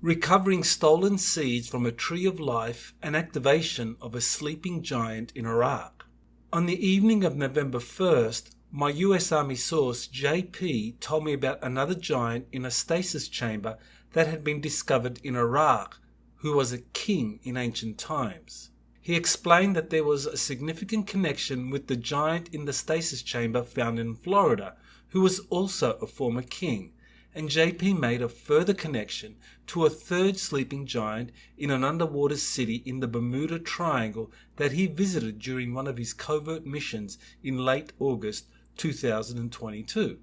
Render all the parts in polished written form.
Recovering stolen seeds from a tree of life and activation of a sleeping giant in Iraq. On the evening of November 1st, my US Army source JP told me about another giant in a stasis chamber that had been discovered in Iraq, who was a king in ancient times. He explained that there was a significant connection with the giant in the stasis chamber found in Florida, who was also a former king, and JP made a further connection to a third sleeping giant in an underwater city in the Bermuda Triangle that he visited during one of his covert missions in late August 2022.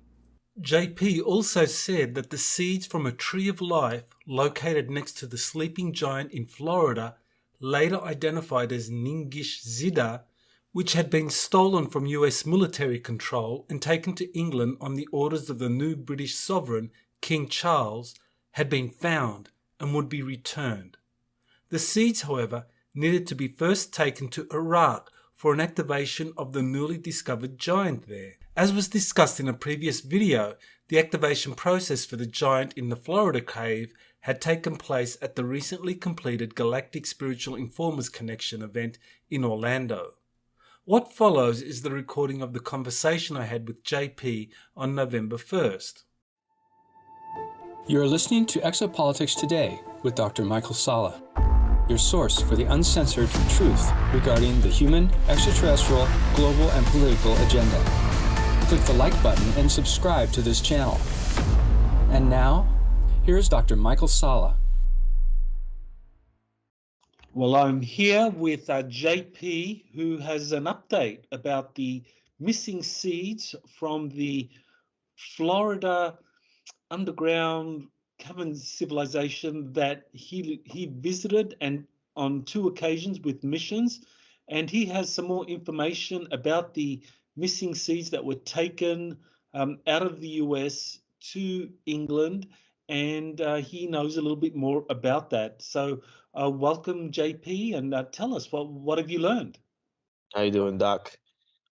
JP also said that the seeds from a tree of life located next to the sleeping giant in Florida, later identified as Ningish Zida, which had been stolen from US military control and taken to England on the orders of the new British sovereign, King Charles, had been found and would be returned. The seeds, however, needed to be first taken to Iraq for an activation of the newly discovered giant there. As was discussed in a previous video, the activation process for the giant in the Florida cave had taken place at the recently completed Galactic Spiritual Informers Connection event in Orlando. What follows is the recording of the conversation I had with JP on November 1st. You are listening to Exopolitics Today with Dr. Michael Salla, your source for the uncensored truth regarding the human, extraterrestrial, global, and political agenda. Click the like button and subscribe to this channel. And now, here's Dr. Michael Salla. Well, I'm here with JP, who has an update about the missing seeds from the Florida underground cavern civilization that he visited and on 2 occasions with missions, and he has some more information about the missing seeds that were taken out of the US to England, and he knows a little bit more about that. So welcome, JP, and tell us what have you learned? How you doing, Doc?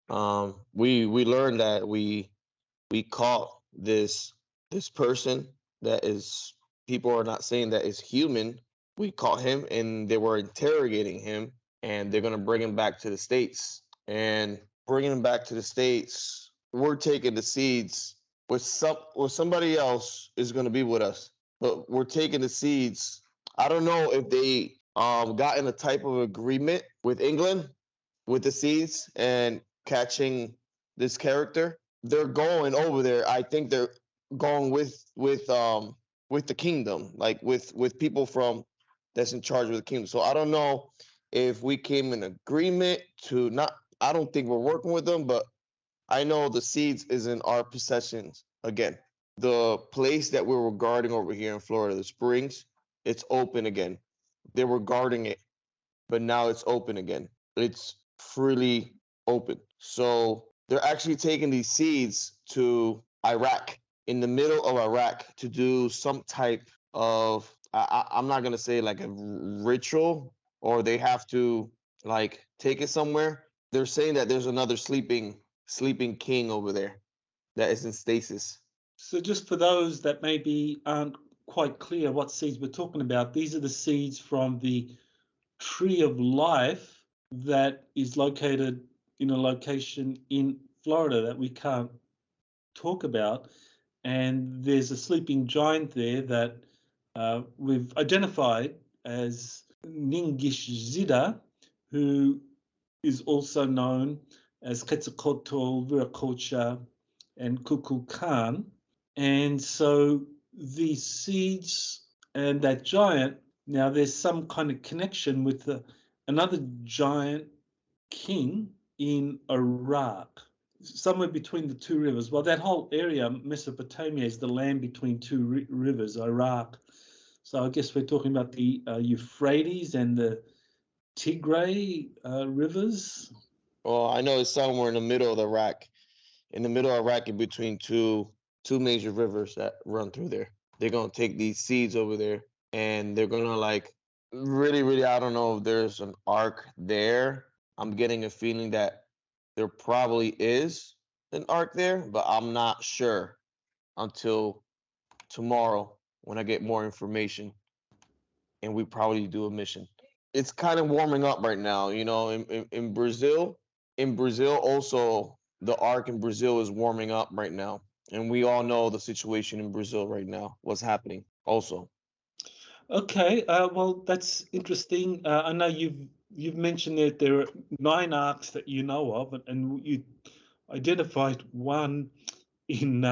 We learned that we caught this person that is, people are not saying that is human. We caught him and they were interrogating him, and they're gonna bring him back to the States. And bringing him back to the States, we're taking the seeds with somebody else is gonna be with us, but we're taking the seeds. I don't know if they got in a type of agreement with England with the seeds and catching this character. They're going over there. I think they're going with the kingdom, like with people from that's in charge of the kingdom. So I don't know if we came in agreement to not. I don't think we're working with them, but I know the seeds is in our possessions again. The place that we were guarding over here in Florida, the Springs, it's open again. They were guarding it, but now it's open again. It's freely open. So they're actually taking these seeds to Iraq, in the middle of Iraq, to do some type of, I'm not going to say like a ritual, or they have to like take it somewhere. They're saying that there's another sleeping king over there that is in stasis. So just for those that maybe aren't quite clear what seeds we're talking about, these are the seeds from the Tree of Life that is located in a location in Florida that we can't talk about. And there's a sleeping giant there that we've identified as Ningish Zida, who is also known as Quetzalcoatl, Viracocha, and Kukulkan. And so these seeds and that giant, now there's some kind of connection with another giant king in Iraq, somewhere between the 2 rivers. Well, that whole area, Mesopotamia, is the land between 2 rivers, Iraq. So I guess we're talking about the Euphrates and the Tigray rivers. Well, I know it's somewhere in the middle of Iraq, in between two major rivers that run through there. They're gonna take these seeds over there, and they're gonna like really, I don't know if there's an ark there. I'm getting a feeling that there probably is an ark there, but I'm not sure until tomorrow when I get more information. and we probably do a mission. It's kind of warming up right now, you know, in Brazil. In Brazil also, the arc in Brazil is warming up right now. And we all know the situation in Brazil right now, what's happening also. Okay, well, that's interesting. I know you've mentioned that there are 9 arcs that you know of, and you identified one in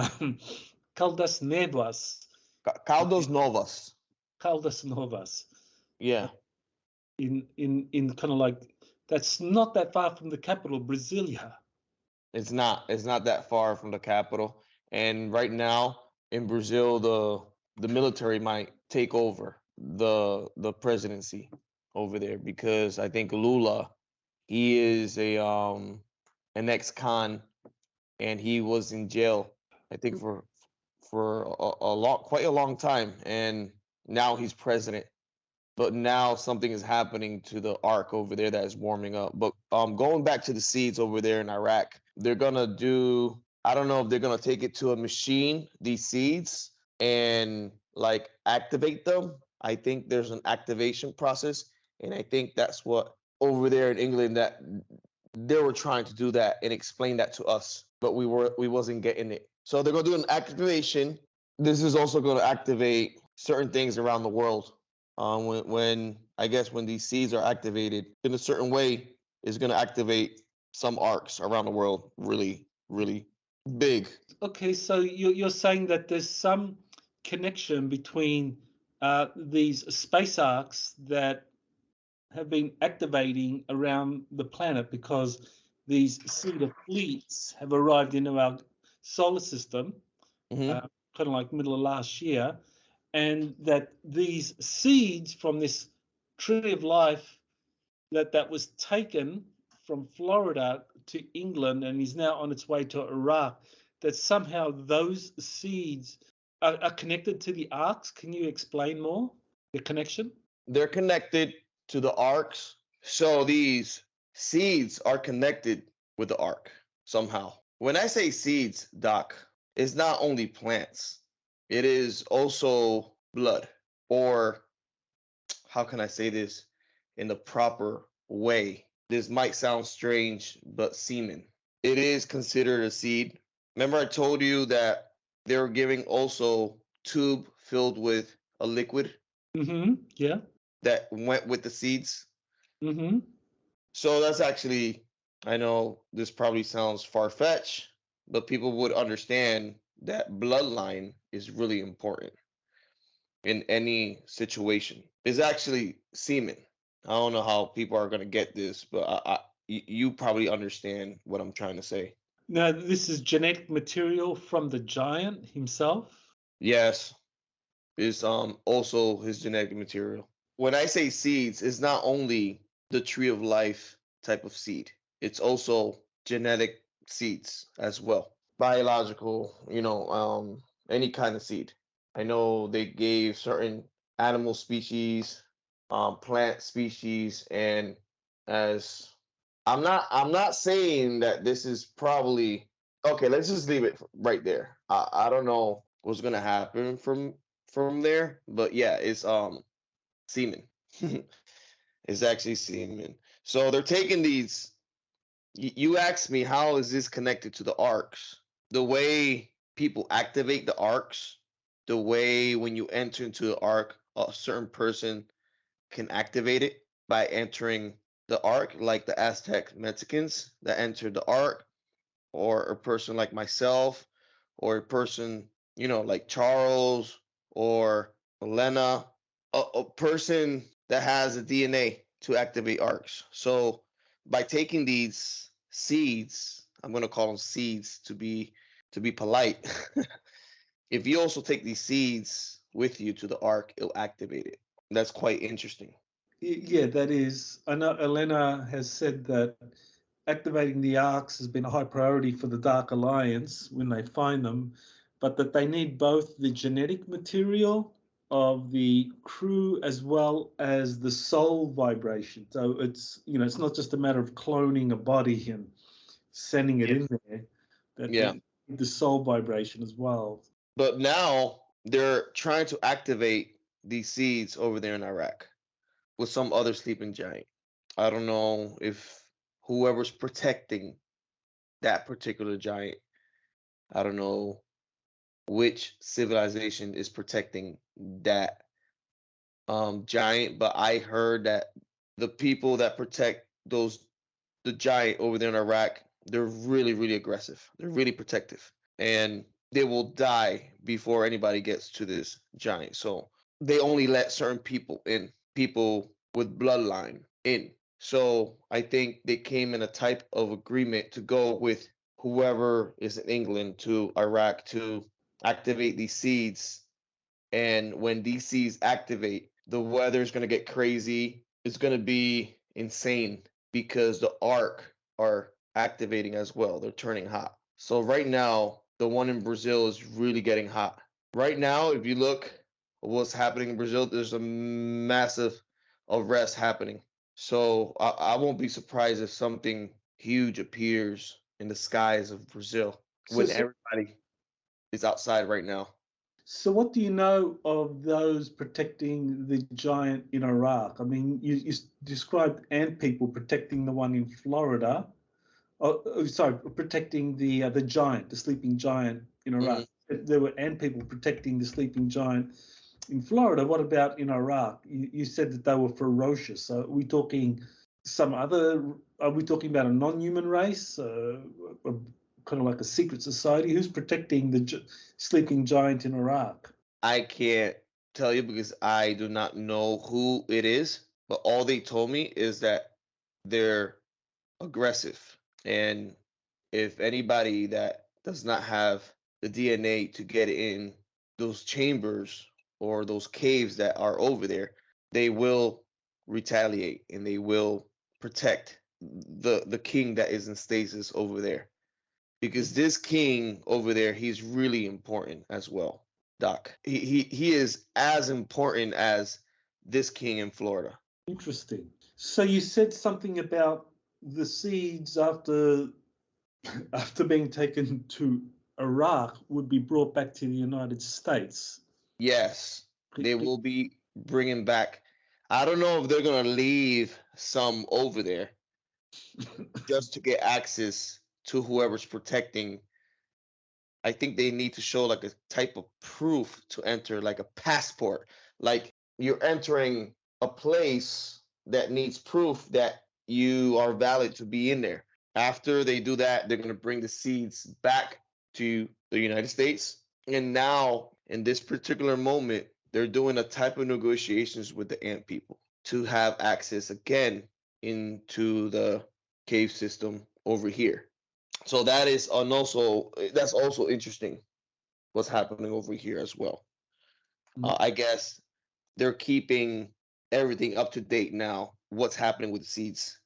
Caldas Novas. Caldas Novas. Caldas Novas, Yeah, in kind of like that's not that far from the capital, Brasilia. it's not. It's not that far from the capital. And right now in Brazil, the military might take over the presidency over there because I think Lula, he is a an ex-con, and he was in jail, I think for a long, quite a long time, and now he's president. But now something is happening to the arc over there that is warming up. But going back to the seeds over there in Iraq, they're gonna do. I don't know if they're gonna take it to a machine, these seeds, and like activate them. I think there's an activation process, and I think that's what over there in England that they were trying to do that and explain that to us, but we wasn't getting it. So they're gonna do an activation. This is also gonna activate certain things around the world. When I guess when these seeds are activated in a certain way, is gonna activate some arcs around the world, really, really big. Okay, so you're saying that there's some connection between these space arcs that have been activating around the planet because these seeder fleets have arrived into our solar system, Hmm. kind of like middle of last year, and that these seeds from this tree of life that was taken from Florida to England and is now on its way to Iraq, that somehow those seeds are connected to the arcs. Can you explain more the connection? They're connected to the arcs, so these seeds are connected with the arc somehow. When I say seeds, Doc, it's not only plants, it is also blood, or how can I say this in the proper way? This might sound strange, but semen. It is considered a seed. Remember, I told you that they were giving also tube filled with a liquid Mm-hmm. Yeah. that went with the seeds. Mm-hmm. So that's actually, I know this probably sounds far fetched, but people would understand that bloodline is really important in any situation. It's actually semen. I don't know how people are going to get this, but you probably understand what I'm trying to say. Now, this is genetic material from the giant himself. Yes, it's also his genetic material. When I say seeds, it's not only the tree of life type of seed. It's also genetic seeds as well. Biological, any kind of seed. I know they gave certain animal species, plant species, and as I'm not saying that this is probably okay. Let's just leave it right there. I don't know what's gonna happen from there, but yeah, it's semen. It's actually semen. So they're taking these. You asked me how is this connected to the arcs? The way people activate the arcs, the way when you enter into the arc, a certain person can activate it by entering the arc, like the Aztec Mexicans that entered the arc, or a person like myself, or a person, like Charles or Elena, a person that has a DNA to activate arcs. So by taking these seeds, I'm going to call them seeds to be polite. If you also take these seeds with you to the arc, it'll activate it. That's quite interesting. Yeah, that is. I know Elena has said that activating the arcs has been a high priority for the Dark Alliance when they find them, but that they need both the genetic material of the crew as well as the soul vibration. So it's not just a matter of cloning a body and sending it Yeah. in there, that Yeah. they need the soul vibration as well. But now they're trying to activate these seeds over there in Iraq with some other sleeping giant. I don't know if whoever's protecting that particular giant, I don't know which civilization is protecting that giant, but I heard that the people that protect the giant over there in Iraq, they're really, really aggressive. They're really protective. And they will die before anybody gets to this giant. So they only let certain people in, people with bloodline in. So I think they came in a type of agreement to go with whoever is in England to Iraq to activate these seeds. And when these seeds activate, the weather's going to get crazy. It's going to be insane because the arc are activating as well. They're turning hot. So right now, the one in Brazil is really getting hot. Right now, if you look at what's happening in Brazil, there's a massive arrest happening. So I won't be surprised if something huge appears in the skies of Brazil when So, everybody is outside right now. so what do you know of those protecting the giant in Iraq? I mean, you described ant people protecting the one in Florida. Sorry, protecting the giant, the sleeping giant in Iraq. There were ant people protecting the sleeping giant in Florida. What about in Iraq? You said that they were ferocious. So are we talking some other? Are we talking about a non-human race, kind of like a secret society? Who's protecting the sleeping giant in Iraq? I can't tell you because I do not know who it is, but all they told me is that they're aggressive. And if anybody that does not have the DNA to get in those chambers or those caves that are over there, they will retaliate and they will protect the king that is in stasis over there. Because this king over there, he's really important as well, Doc. He is as important as this king in Florida. Interesting. So you said something about the seeds after being taken to Iraq would be brought back to the United States. Yes, they will be bringing back. I don't know if they're gonna leave some over there just to get access to whoever's protecting. I think they need to show like a type of proof to enter, like a passport. Like you're entering a place that needs proof that you are valid to be in there. After they do that, they're going to bring the seeds back to the United States. And now, in this particular moment, they're doing a type of negotiations with the ant people to have access again into the cave system over here. So that is that's also interesting what's happening over here as well. I guess they're keeping everything up to date now. What's happening with the seeds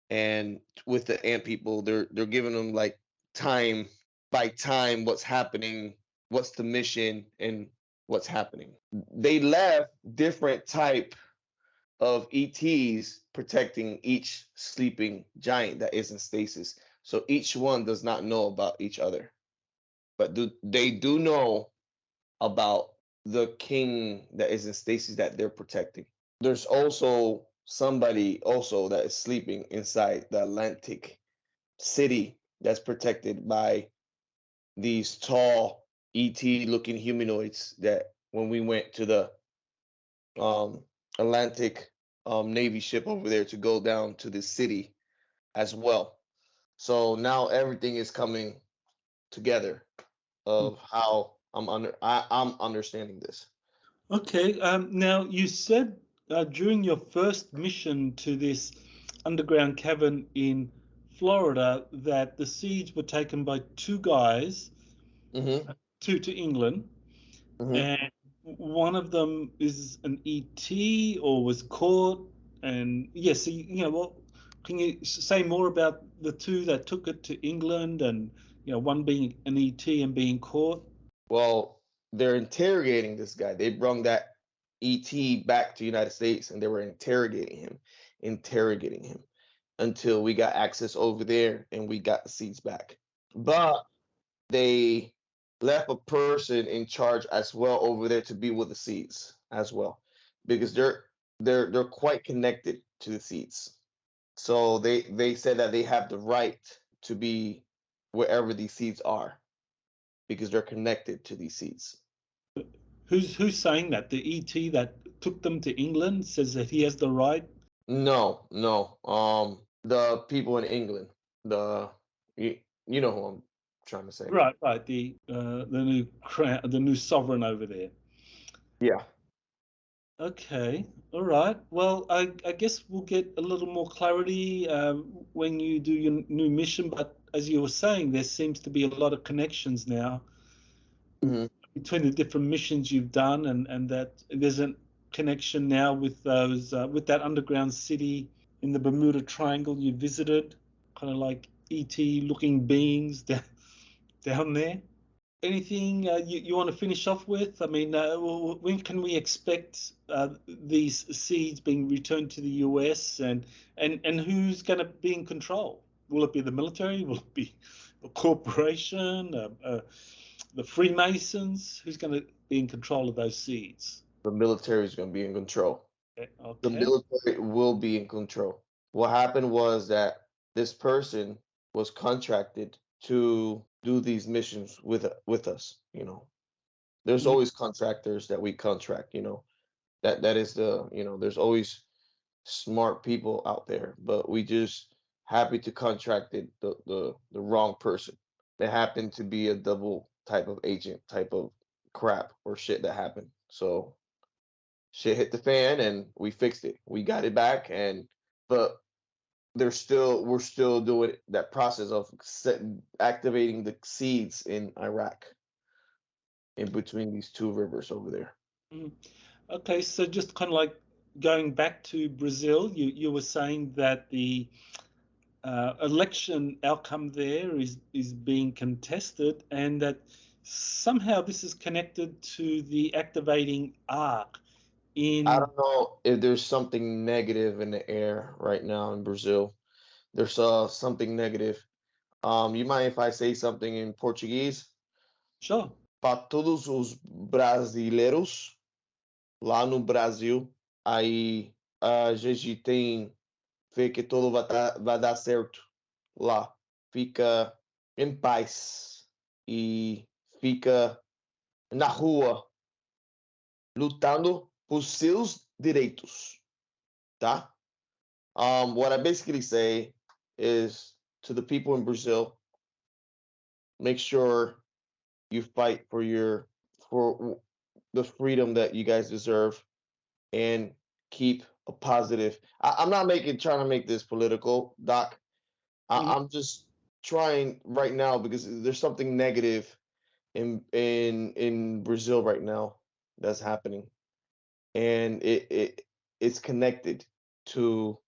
and with the ant people? They're giving them like time by time what's happening, what's the mission, and what's happening. They left different type of ETs protecting each sleeping giant that is in stasis. So each one does not know about each other. But they do know about the king that is in stasis that they're protecting. There's also somebody also that is sleeping inside the Atlantic city that's protected by these tall ET looking humanoids that when we went to the Atlantic Navy ship over there to go down to the city as well. So now everything is coming together of how I'm understanding this. Okay. Now you said during your first mission to this underground cavern in Florida that the seeds were taken by two guys to England, and one of them is an ET or was caught. And yes, well, can you say more about the two that took it to England, and one being an ET and being caught? Well, they're interrogating this guy. They brought that ET back to the United States and they were interrogating him until we got access over there and we got the seeds back. But they left a person in charge as well over there to be with the seeds. as well, because they're quite connected to the seeds. So they said that they have the right to be wherever these seeds are because they're connected to these seeds. Who's saying that? The ET that took them to England says that he has the right. No, no. The people in England, the you know who I'm trying to say. Right, right. The new crown, the new sovereign over there. Yeah. Okay, all right. Well, I guess we'll get a little more clarity when you do your new mission. But as you were saying, there seems to be a lot of connections now Hmm. between the different missions you've done, and that there's a connection now with those with that underground city in the Bermuda Triangle you visited, kind of like ET looking beings down there. Anything you want to finish off with? I mean, when can we expect these seeds being returned to the US, and who's going to be in control? Will it be the military? Will it be a corporation? The Freemasons? Who's going to be in control of those seeds? The military is going to be in control. The Okay. military will be in control. What happened was that this person was contracted to do these missions with us. There's Mm. always contractors that we contract. That is there's always smart people out there, but we just happy to contracted the wrong person. There happened to be a double type of agent type of crap or shit that happened. So shit hit the fan and we fixed it. We got it back, but we're still doing that process of activating the seeds in Iraq in between these two rivers over there. Mm. Okay, so just kind of like going back to Brazil, you were saying that the election outcome there is being contested, and that somehow this is connected to the activating arc I in. don't know if there's something negative in the air right now in Brazil. There's something negative. You mind if I say something in Portuguese? Sure. Para todos os brasileiros lá no Brasil, aí a gente tem fé que tudo vai dar certo lá. Fica em paz e fica na rua lutando por seus direitos, tá? What I basically say is to the people in Brazil, make sure you fight for the freedom that you guys deserve and keep a positive. I'm not trying to make this political, Doc. Mhm. I'm just trying right now because there's something negative in Brazil right now that's happening, and it's connected to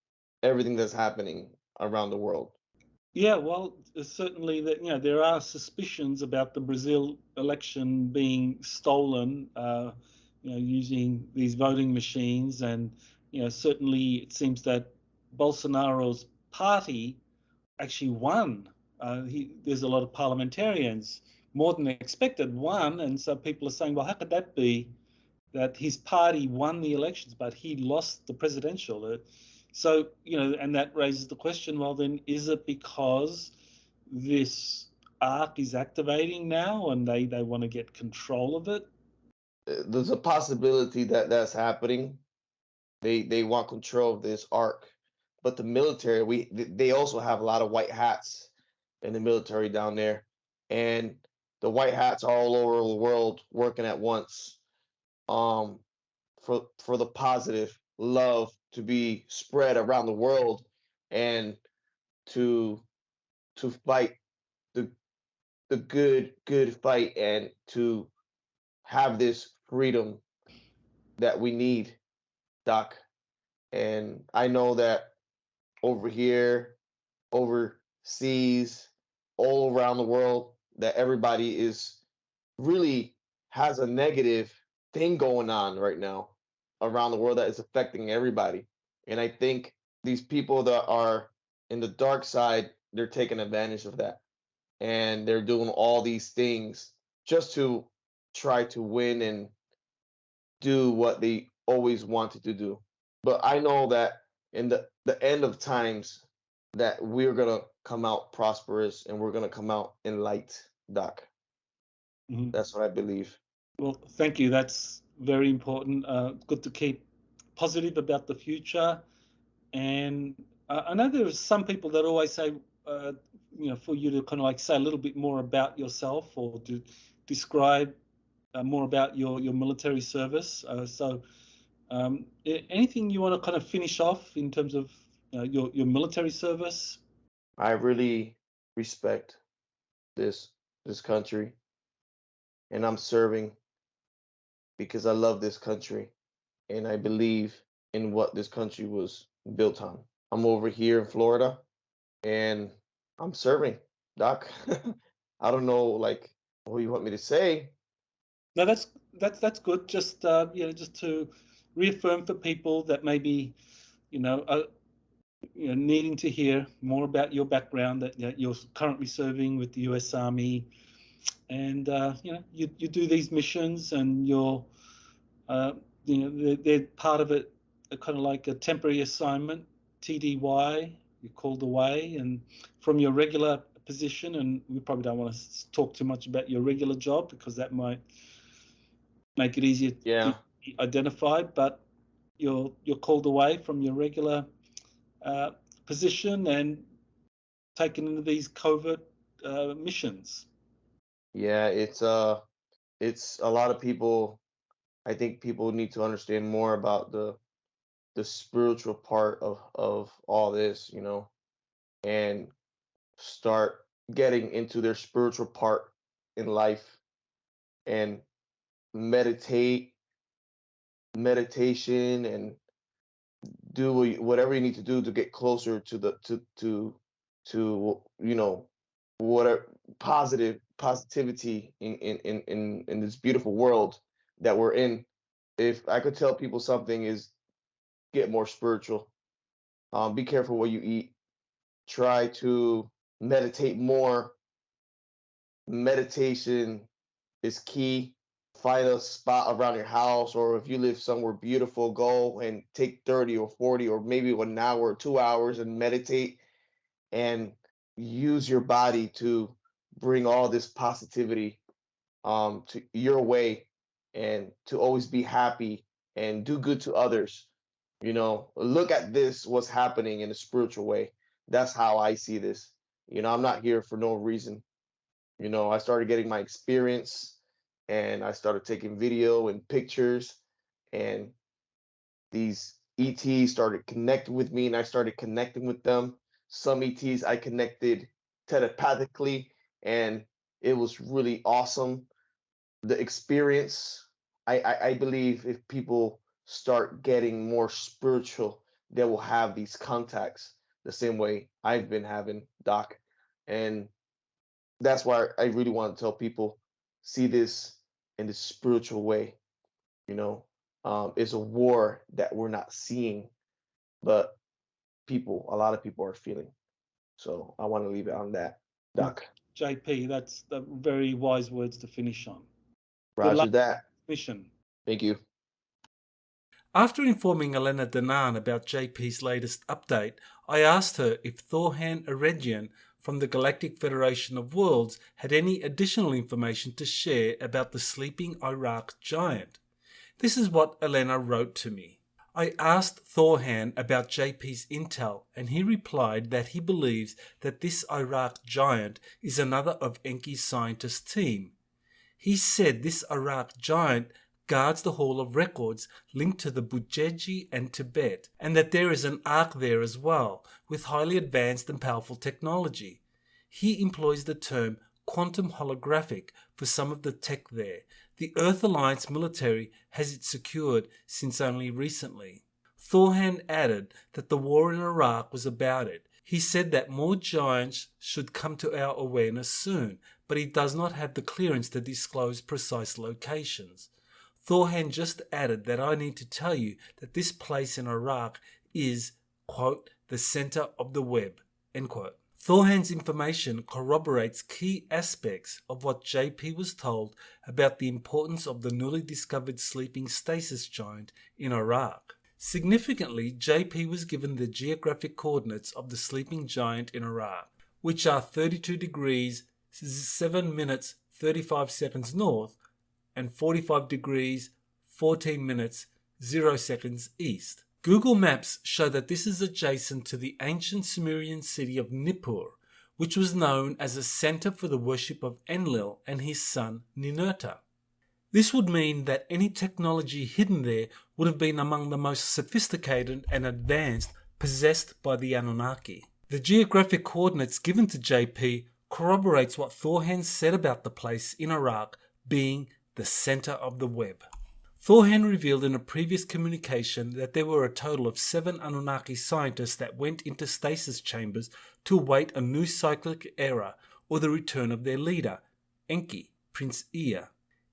everything that's happening around the world. Yeah, well, certainly that there are suspicions about the Brazil election being stolen, using these voting machines, and certainly it seems that Bolsonaro's party actually won. There's a lot of parliamentarians, more than expected, won, and so people are saying, well, how could that be? That his party won the elections, but he lost the presidential. So, and that raises the question, well, then is it because this arc is activating now and they want to get control of it? There's a possibility that that's happening. They want control of this arc, but the military they also have a lot of white hats in the military down there, and the white hats are all over the world working at once. Um, for the positive love to be spread around the world and to fight the good fight and to have this freedom that we need, Doc. And I know that over here, overseas, all around the world, that everybody is really has a negative thing going on right now around the world that is affecting everybody. And I think these people that are in the dark side, they're taking advantage of that. And they're doing all these things just to try to win do what they always wanted to do. But I know that in the end of times that we're gonna come out prosperous and we're gonna come out in light, Doc. Mhm. That's what I believe. Well, thank you. That's very important. Good to keep positive about the future. And I know there are some people that always say, uh, for you to kind of like say a little bit more about yourself or to describe more about your military service. Anything you want to kind of finish off in terms of your military service? I really respect this this country, and I'm serving because I love this country and I believe in what this country was built on. I'm over here in Florida and I'm serving, Doc. I don't know like what you want me to say. No, that's good. Just just to reaffirm for people that maybe you know uh, needing to hear more about your background, that you're currently serving with the U.S. Army, and you do these missions, and uh, they're part of it, kind of like a temporary assignment, TDY. You're called away, and from your regular position, and we probably don't want to talk too much about your regular job because that might make it easier to Yeah. be identified, but you're called away from your regular uh, position and taken into these covert missions. Yeah, it's a lot of people. I think people need to understand more about the spiritual part of all this, and start getting into their spiritual part in life and meditate meditation and do whatever you need to do to get closer to the to whatever positivity in this beautiful world that we're in. If I could tell people something is get more spiritual. Be careful what you eat. Try to meditate more. Meditation is key. Find a spot around your house, or if you live somewhere beautiful, go and take 30 or 40 or maybe 1 hour or 2 hours and meditate and use your body to bring all this positivity to your way and to always be happy and do good to others. Look at this, what's happening in a spiritual way. That's how I see this. I'm not here for no reason. I started getting my experience and I started taking video and pictures, and these ETs started connecting with me and I started connecting with them. Some ETs I connected telepathically, and it was really awesome. The experience, I believe if people start getting more spiritual, they will have these contacts the same way I've been having, Doc. And that's why I really want to tell people, see this in this spiritual way. You know, it's a war that we're not seeing, but a lot of people are feeling. So I want to leave it on that, Doc. JP, that's the very wise words to finish on. Good Roger luck that. mission. Thank you. After informing Elena Danan about JP's latest update, I asked her if Thorhan Eregian from the Galactic Federation of Worlds had any additional information to share about the sleeping Iraq giant. This is what Elena wrote to me. I asked Thorhan about JP's intel, and he replied that he believes that this Iraq giant is another of Enki's scientist team. He said this Iraq giant guards the Hall of Records linked to the Bujeji and Tibet, and that there is an Ark there as well, with highly advanced and powerful technology. He employs the term quantum holographic for some of the tech there. The Earth Alliance military has it secured since only recently. Thorhan added that the war in Iraq was about it. He said that more giants should come to our awareness soon, but he does not have the clearance to disclose precise locations. Thorhan just added that I need to tell you that this place in Iraq is, quote, the center of the web, end quote. Thorhan's information corroborates key aspects of what JP was told about the importance of the newly discovered sleeping stasis giant in Iraq. Significantly, JP was given the geographic coordinates of the sleeping giant in Iraq, which are 32 degrees 7 minutes 35 seconds north and 45 degrees 14 minutes 0 seconds east. Google Maps show that this is adjacent to the ancient Sumerian city of Nippur, which was known as a center for the worship of Enlil and his son Ninurta. This would mean that any technology hidden there would have been among the most sophisticated and advanced possessed by the Anunnaki. The geographic coordinates given to JP corroborates what Thorhan said about the place in Iraq being the center of the web. Thorhan revealed in a previous communication that there were a total of 7 Anunnaki scientists that went into stasis chambers to await a new cyclic era or the return of their leader, Enki, Prince Ea.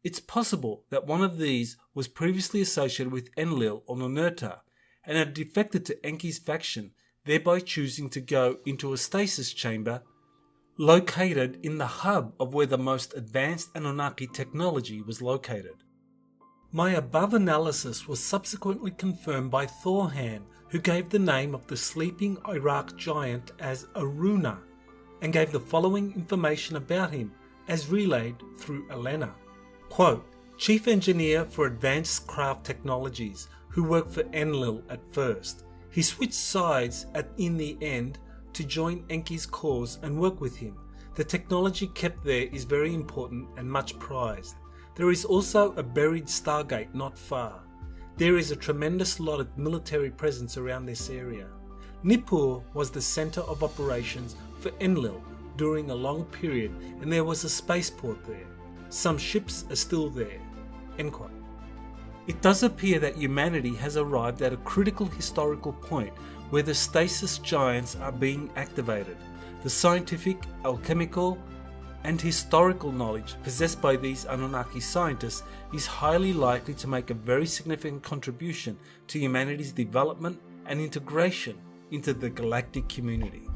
It's possible that one of these was previously associated with Enlil or Ninurta and had defected to Enki's faction, thereby choosing to go into a stasis chamber located in the hub of where the most advanced Anunnaki technology was located. My above analysis was subsequently confirmed by Thorhan, who gave the name of the sleeping Iraq giant as Aruna, and gave the following information about him as relayed through Elena. Quote, Chief Engineer for Advanced Craft Technologies, who worked for Enlil at first. He switched sides in the end to join Enki's cause and work with him. The technology kept there is very important and much prized. There is also a buried Stargate not far. There is a tremendous lot of military presence around this area. Nippur was the center of operations for Enlil during a long period, and there was a spaceport there. Some ships are still there. End quote. It does appear that humanity has arrived at a critical historical point where the stasis giants are being activated. The scientific, alchemical, and historical knowledge possessed by these Anunnaki scientists is highly likely to make a very significant contribution to humanity's development and integration into the galactic community.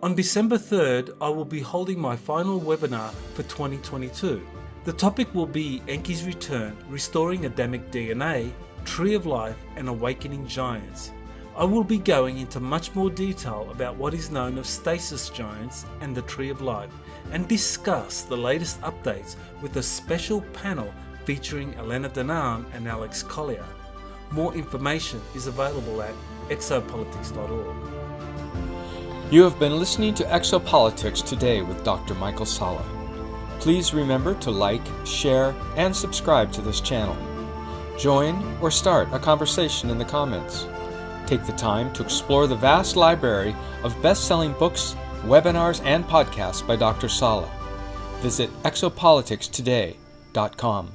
On December 3rd, I will be holding my final webinar for 2022. The topic will be Enki's return, restoring Adamic DNA, Tree of Life, and awakening giants. I will be going into much more detail about what is known of stasis giants and the Tree of Life, and discuss the latest updates with a special panel featuring Elena Danaan and Alex Collier. More information is available at exopolitics.org. You have been listening to Exopolitics Today with Dr. Michael Salla. Please remember to like, share, and subscribe to this channel. Join or start a conversation in the comments. Take the time to explore the vast library of best-selling books, webinars, and podcasts by Dr. Salla. Visit exopoliticstoday.com.